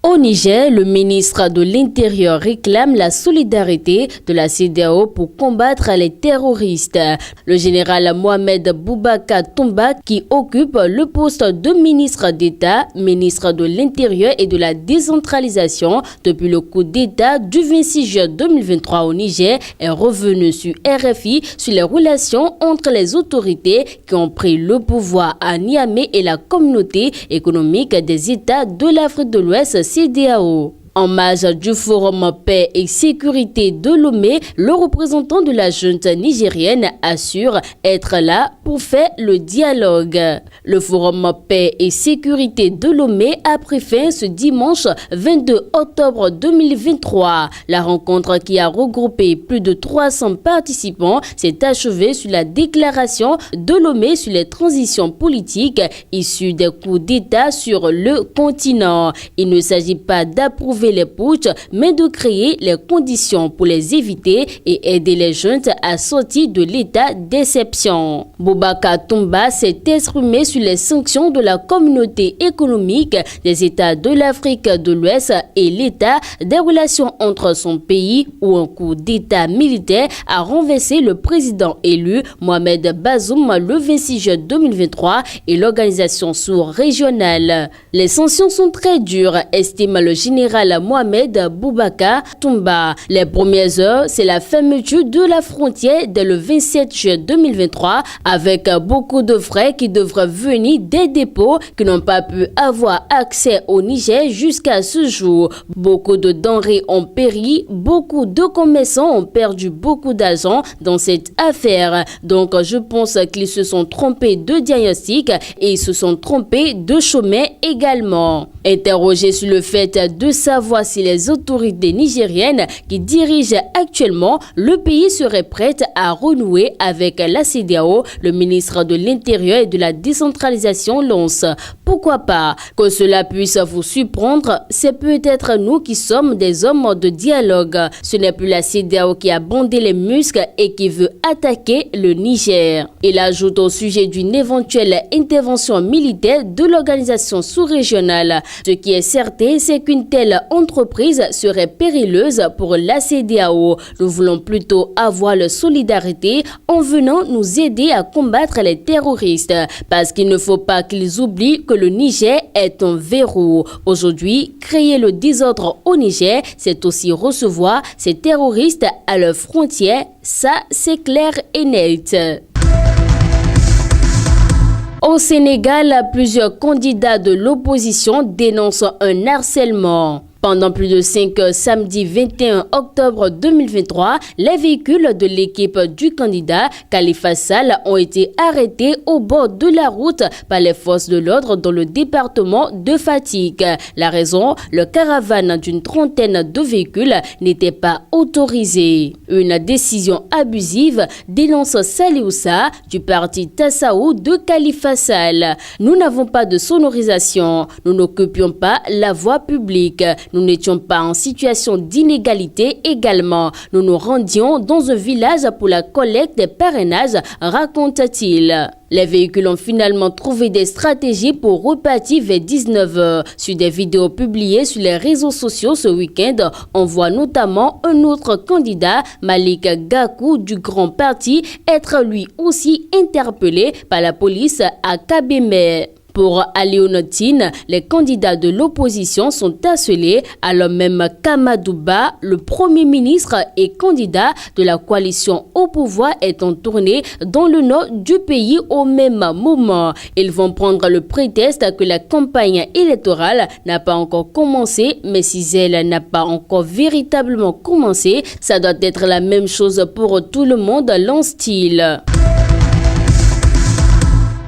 Au Niger, le ministre de l'Intérieur réclame la solidarité de la CEDEAO pour combattre les terroristes. Le général Mohamed Boubacar Toumba, qui occupe le poste de ministre d'État, ministre de l'Intérieur et de la décentralisation depuis le coup d'État du 26 juin 2023 au Niger, est revenu sur RFI sur les relations entre les autorités qui ont pris le pouvoir à Niamey et la communauté économique des États de l'Afrique de l'Ouest, CEDEAO. En marge du Forum Paix et Sécurité de Lomé, le représentant de la junte nigérienne assure être là pour faire le dialogue. Le Forum Paix et Sécurité de Lomé a pris fin ce dimanche 22 octobre 2023. La rencontre, qui a regroupé plus de 300 participants, s'est achevée sur la déclaration de Lomé sur les transitions politiques issues des coups d'État sur le continent. Il ne s'agit pas d'approuver les putschs, mais de créer les conditions pour les éviter et aider les juntes à sortir de l'état d'exception. Boubacar Toumba s'est exprimé sur les sanctions de la communauté économique des États de l'Afrique de l'Ouest et l'état des relations entre son pays, où un coup d'état militaire a renversé le président élu Mohamed Bazoum le 26 juin 2023 et l'organisation sous-régionale. Les sanctions sont très dures, estime le général Mohamed Boubacar Toumba. Les premières heures, c'est la fermeture de la frontière dès le 27 juin 2023 avec beaucoup de frais qui devraient venir des dépôts qui n'ont pas pu avoir accès au Niger jusqu'à ce jour. Beaucoup de denrées ont péri, beaucoup de commerçants ont perdu beaucoup d'argent dans cette affaire. Donc je pense qu'ils se sont trompés de diagnostic et ils se sont trompés de chemin également. Interrogé sur le fait de savoir si les autorités nigériennes qui dirigent actuellement le pays seraient prêtes à renouer avec la CEDEAO, le ministre de l'Intérieur et de la décentralisation lance: pourquoi pas? Que cela puisse vous surprendre, c'est peut-être nous qui sommes des hommes de dialogue. Ce n'est plus la CEDEAO qui a bandé les muscles et qui veut attaquer le Niger. Il ajoute au sujet d'une éventuelle intervention militaire de l'organisation sous-régionale: ce qui est certain, c'est qu'une telle entreprise serait périleuse pour la CEDEAO. Nous voulons plutôt avoir leur solidarité en venant nous aider à combattre les terroristes, parce qu'il ne faut pas qu'ils oublient que le Niger est un verrou. Aujourd'hui, créer le désordre au Niger, c'est aussi recevoir ces terroristes à leurs frontières. Ça, c'est clair et net. Au Sénégal, plusieurs candidats de l'opposition dénoncent un harcèlement. Pendant plus de 5 heures, samedi 21 octobre 2023, les véhicules de l'équipe du candidat Khalifa Sall ont été arrêtés au bord de la route par les forces de l'ordre dans le département de Fatick. La raison, le caravane d'une trentaine de véhicules n'était pas autorisé. Une décision abusive, dénonce Salioussa du parti Tassaou de Khalifa Sall. Nous n'avons pas de sonorisation, nous n'occupions pas la voie publique. Nous n'étions pas en situation d'inégalité également. Nous nous rendions dans un village pour la collecte des parrainages, raconte-t-il. Les véhicules ont finalement trouvé des stratégies pour repartir vers 19h. Sur des vidéos publiées sur les réseaux sociaux ce week-end, on voit notamment un autre candidat, Malik Gakou du Grand Parti, être lui aussi interpellé par la police à Kébémer. Pour Aléonotine, les candidats de l'opposition sont harcelés, alors même qu'Amadouba, le Premier ministre et candidat de la coalition au pouvoir, est en tournée dans le nord du pays au même moment. Ils vont prendre le prétexte que la campagne électorale n'a pas encore commencé, mais si elle n'a pas encore véritablement commencé, ça doit être la même chose pour tout le monde, lance-t-il.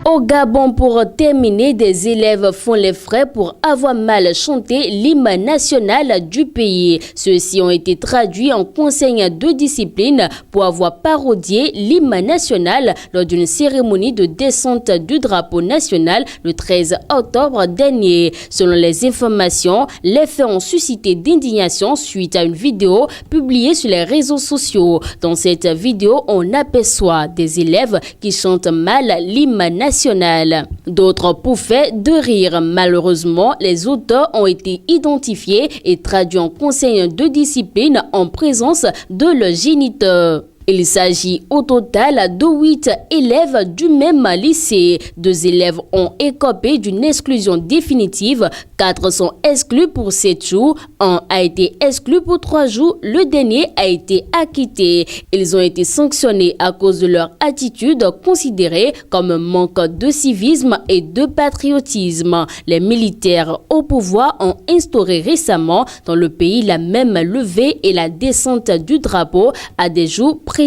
Au Gabon, pour terminer, des élèves font les frais pour avoir mal chanté l'hymne national du pays. Ceux-ci ont été traduits en consigne de discipline pour avoir parodié l'hymne national lors d'une cérémonie de descente du drapeau national le 13 octobre dernier. Selon les informations, les faits ont suscité d'indignation suite à une vidéo publiée sur les réseaux sociaux. Dans cette vidéo, on aperçoit des élèves qui chantent mal l'hymne national nationale. D'autres pouffaient de rire. Malheureusement, les auteurs ont été identifiés et traduits en conseil de discipline en présence de leurs géniteurs. Il s'agit au total de 8 élèves du même lycée. 2 élèves ont écopé d'une exclusion définitive. 4 sont exclus pour 7 jours. 1 a été exclu pour 3 jours. Le dernier a été acquitté. Ils ont été sanctionnés à cause de leur attitude considérée comme manque de civisme et de patriotisme. Les militaires au pouvoir ont instauré récemment dans le pays la même levée et la descente du drapeau à des jours précis.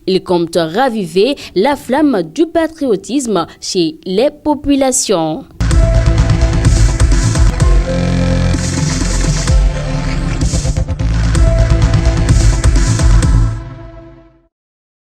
Il compte raviver la flamme du patriotisme chez les populations.